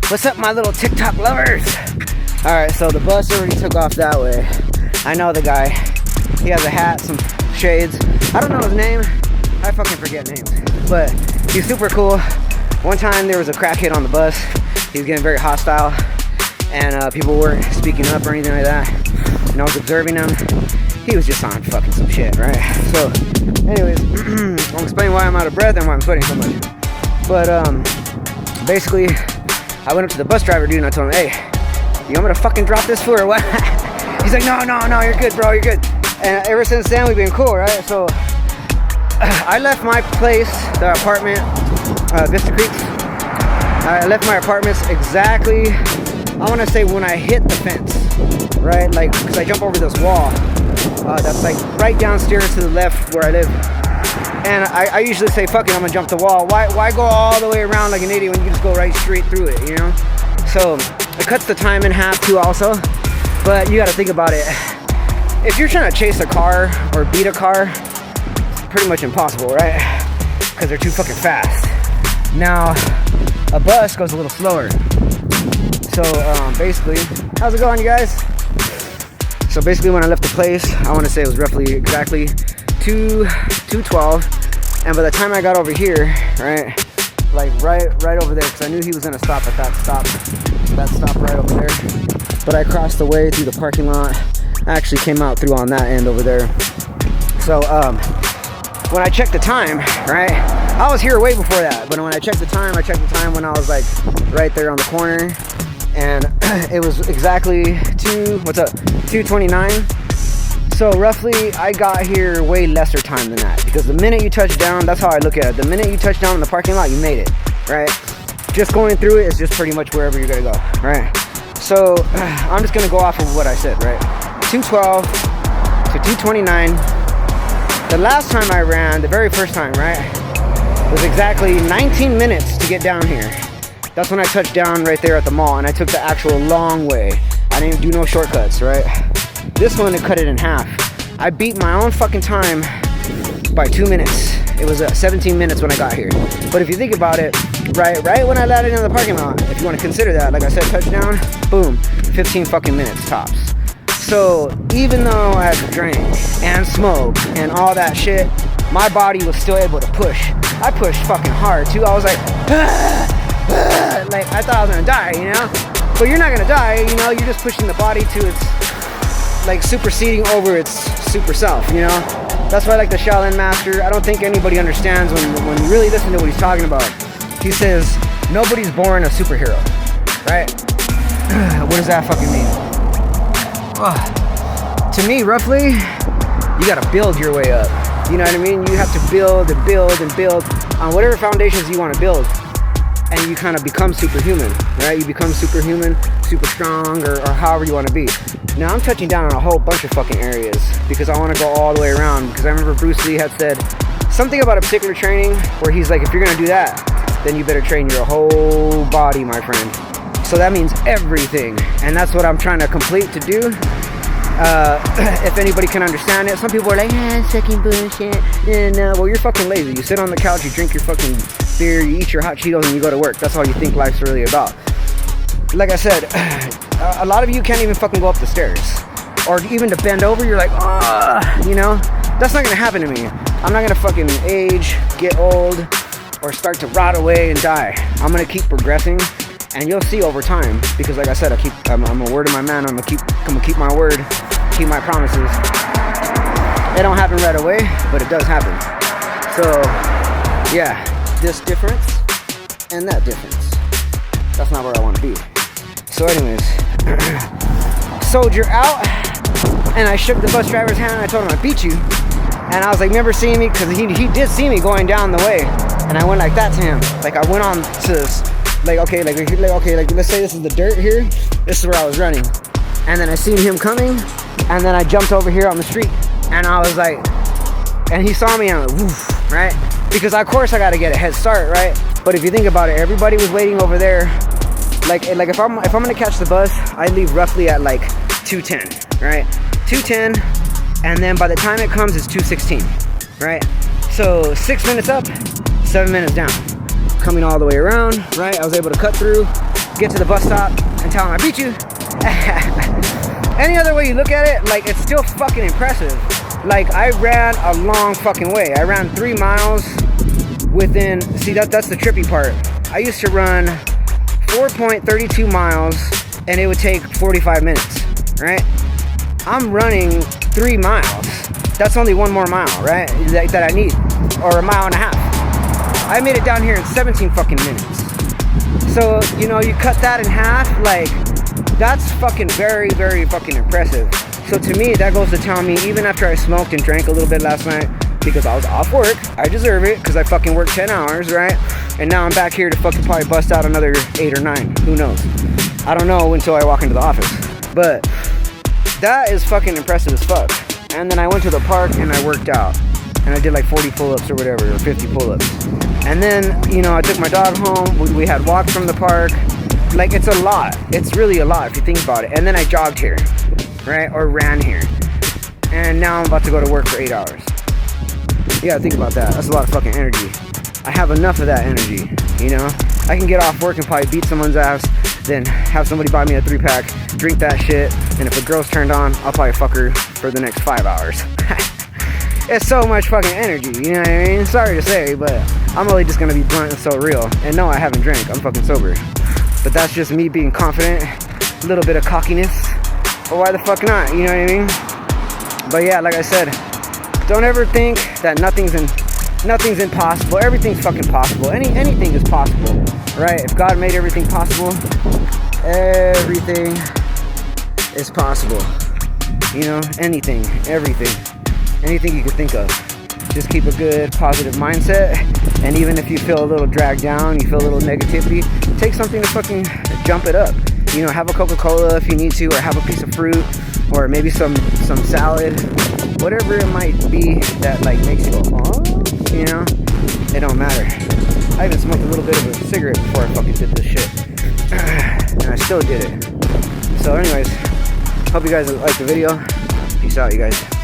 What's up, my little TikTok lovers? Alright, so the bus already took off that way. I know the guy. He has a hat, some shades. I don't know his name. I fucking forget names. But he's super cool. One time there was a crackhead on the bus. He was getting very hostile. And people weren't speaking up or anything like that. And I was observing him. He was just on fucking some shit, right? So, anyways, I'll explain why I'm out of breath and why I'm sweating so much. But, basically, I went up to the bus driver, dude, and I told him, hey, you want me to fucking drop this fool or what? He's like, no, you're good, bro, you're good. And ever since then, we've been cool, right? So, I left my place, the apartment, Vista Creeks. I left my apartments exactly, I want to say when I hit the fence, right? Like, because I jump over this wall. That's like right downstairs to the left where I live. And I usually say, fuck it, I'm gonna jump the wall. Why go all the way around like an idiot when you just go right straight through it, you know? So it cuts the time in half too also. But you gotta think about it. If you're trying to chase a car or beat a car, it's pretty much impossible, right? Because they're too fucking fast. Now, a bus goes a little slower. So basically, how's it going, you guys? So basically when I left the place, I want to say it was roughly exactly 2:12, and by the time I got over here, right, like right over there, because I knew he was gonna stop at that stop right over there, but I crossed the way through the parking lot. I actually came out through on that end over there. So when I checked the time, right, I was here way before that, but when I checked the time when I was like right there on the corner, and it was exactly 2:29. So roughly I got here way lesser time than that, because the minute you touch down, that's how I look at it, the minute you touch down in the parking lot, you made it, right? Just going through it is just pretty much wherever you're gonna go, right? So I'm just gonna go off of what I said, right? 2:12 to 2:29. The last time I ran, the very first time, right, was exactly 19 minutes to get down here. That's when I touched down right there at the mall, and I took the actual long way. I didn't do no shortcuts, right? This one, it cut it in half. I beat my own fucking time by 2 minutes. It was 17 minutes when I got here. But if you think about it, right when I landed in the parking lot, if you want to consider that, like I said, touchdown, boom, 15 fucking minutes tops. So even though I had to drink and smoke and all that shit, my body was still able to push. I pushed fucking hard too. I was like, like I thought I was gonna die, you know? But you're not gonna die, you know? You're just pushing the body to its, like, superseding over its super self, you know? That's why I like the Shaolin Master. I don't think anybody understands when you really listen to what he's talking about. He says, nobody's born a superhero, right? What does that fucking mean? To me, roughly, you gotta build your way up. You know what I mean? You have to build and build and build on whatever foundations you want to build. And you kind of become superhuman, right? You become superhuman, super strong, or however you want to be. Now I'm touching down on a whole bunch of fucking areas because I want to go all the way around, because I remember Bruce Lee had said something about a particular training where he's like, if you're going to do that, then you better train your whole body, my friend. So that means everything. And that's what I'm trying to complete to do. If anybody can understand it. Some people are like, it's fucking bullshit. And, well, you're fucking lazy. You sit on the couch, you drink your fucking beer, you eat your hot Cheetos, and you go to work. That's all you think life's really about. Like I said, a lot of you can't even fucking go up the stairs. Or even to bend over, you're like, you know? That's not gonna happen to me. I'm not gonna fucking age, get old, or start to rot away and die. I'm gonna keep progressing. And you'll see over time, because like I said, I'm a word of my man. I'm gonna keep my word, keep my promises. It don't happen right away, but it does happen. So, yeah, this difference and that difference. That's not where I want to be. So, anyways, soldier out, and I shook the bus driver's hand. And I told him I beat you, and I was like, never seeing me, because he did see me going down the way, and I went like that to him. Like I went on to. Like let's say this is the dirt here. This is where I was running, and then I seen him coming, and then I jumped over here on the street, and I was like, and he saw me, and I'm like, woof, right? Because of course I got to get a head start, right? But if you think about it, everybody was waiting over there. Like if I'm gonna catch the bus, I leave roughly at like 2:10, right? 2:10, and then by the time it comes, it's 2:16, right? So 6 minutes up, 7 minutes down. Coming all the way around, right? I was able to cut through, get to the bus stop and tell them I beat you. Any other way you look at it, like, it's still fucking impressive. Like, I ran a long fucking way. I ran 3 miles within, see, that's the trippy part. I used to run 4.32 miles and it would take 45 minutes, right? I'm running 3 miles. That's only 1 more mile, right? That I need, or a mile and a half. I made it down here in 17 fucking minutes. So, you know, you cut that in half, like, that's fucking very, very fucking impressive. So to me, that goes to tell me, even after I smoked and drank a little bit last night, because I was off work, I deserve it, because I fucking worked 10 hours, right? And now I'm back here to fucking probably bust out another 8 or 9. Who knows? I don't know until I walk into the office. But that is fucking impressive as fuck. And then I went to the park and I worked out. And I did like 40 pull-ups or whatever, or 50 pull-ups. And then, you know, I took my dog home. We had walks from the park. Like, it's a lot. It's really a lot if you think about it. And then I jogged here, right? Or ran here. And now I'm about to go to work for 8 hours. You gotta think about that. That's a lot of fucking energy. I have enough of that energy, you know? I can get off work and probably beat someone's ass, then have somebody buy me a 3-pack, drink that shit, and if a girl's turned on, I'll probably fuck her for the next 5 hours. It's so much fucking energy, you know what I mean? Sorry to say, but I'm really just gonna be blunt and so real. And no, I haven't drank, I'm fucking sober. But that's just me being confident, a little bit of cockiness, or why the fuck not, you know what I mean? But yeah, like I said, don't ever think that nothing's impossible. Everything's fucking possible. Anything is possible, right? If God made everything possible, everything is possible. You know, anything, everything, anything you could think of. Just keep a good, positive mindset. And even if you feel a little dragged down, you feel a little negativity, take something to fucking jump it up. You know, have a Coca-Cola if you need to, or have a piece of fruit, or maybe some salad, whatever it might be that like makes you go, oh, you know, it don't matter. I even smoked a little bit of a cigarette before I fucking did this shit, and I still did it. So anyways, hope you guys liked the video. Peace out, you guys.